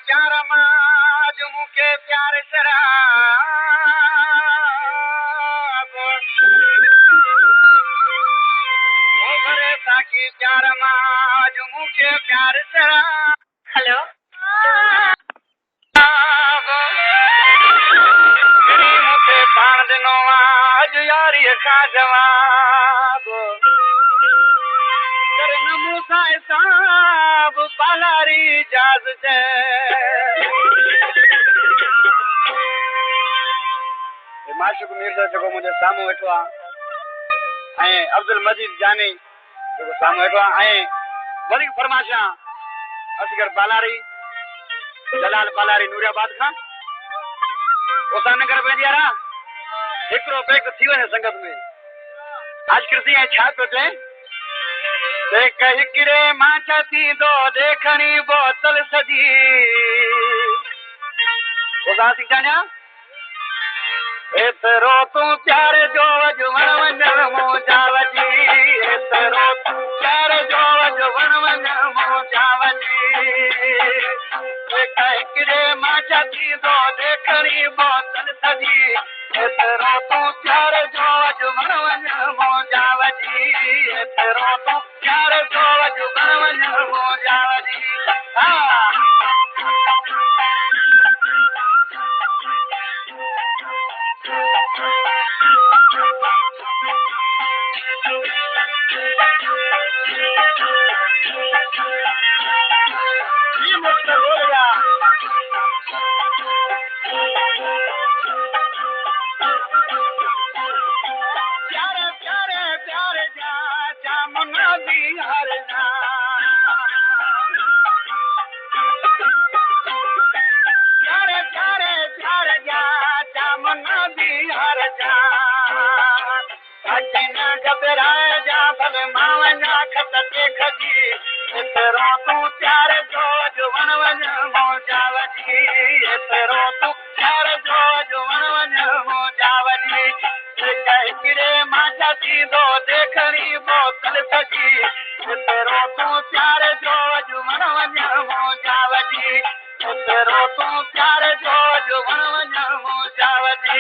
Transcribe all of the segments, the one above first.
प्यार माज मुके प्यार शराब ओ भरे ताकि प्यार माज मुके प्यार शराब हेलो मुखे पाण दिनो आज यारी का जवाब मूसा साहब पालारी जाज माशुक मिर्ज़ा जेको मुंहिंजे साम्हूं वेठो आहे ऐं अब्दुल मजीद जानी जेको साम्हूं वेठो आहे ऐं वधीक फरमाइश आहे असगर पालारी जलाल पालारी नूरियाबाद खां उसानगर वेंदी आहे हिकिड़ो पैक थी वञे संगत में आज कृषि ऐं छा पियो चए देख हिकिड़े मां छा थींदो देखणी बोतल सजी ॿुधा थी जानिया एतिरो तूं प्यार जो वण वञण मोजा वजी एतिरो तूं प्यार जो वण वञण मोजा वजी हिकिड़े मां छा थींदो देखणी बोतल सजी एतिरो तूं प्यार जो वण वञण मोजा वजी एतिरो तूं प्यार जो वण वञण मोजा वजी हा एतिरो तूं प्यार जो वण वञ मोजा वजी एतिरो तूं प्यार जो वण वञ मोजा वजी हिकिड़े मां छा थींदो देखणी बोतल सजी एतिरो तूं प्यार जो वण वञ मोजा वजी एतिरो तूं प्यार जो वण वञ मोजा वजी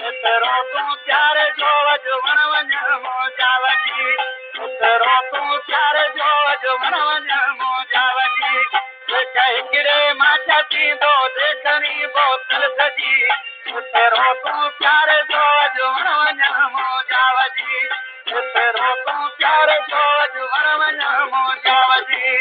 एतिरो तूं प्यार जो वण वञ मोजा वजी एतिरो तूं प्यार जो वण वञ मोजा वजी हिकिड़े मां छा थींदो देखणी बोतल सजी एतिरो तूं प्यार जो वण वञ मोजा वजी एतिरो तूं प्यार जो वण वञ मोजा वजी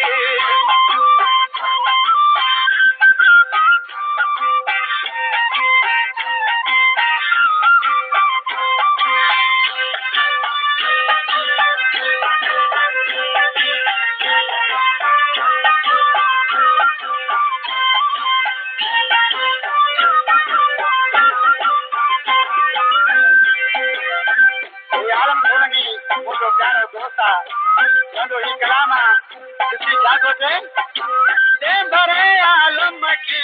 मुझो प्यारो दोस्त आहे ही कलाम आहे भरे आलम खे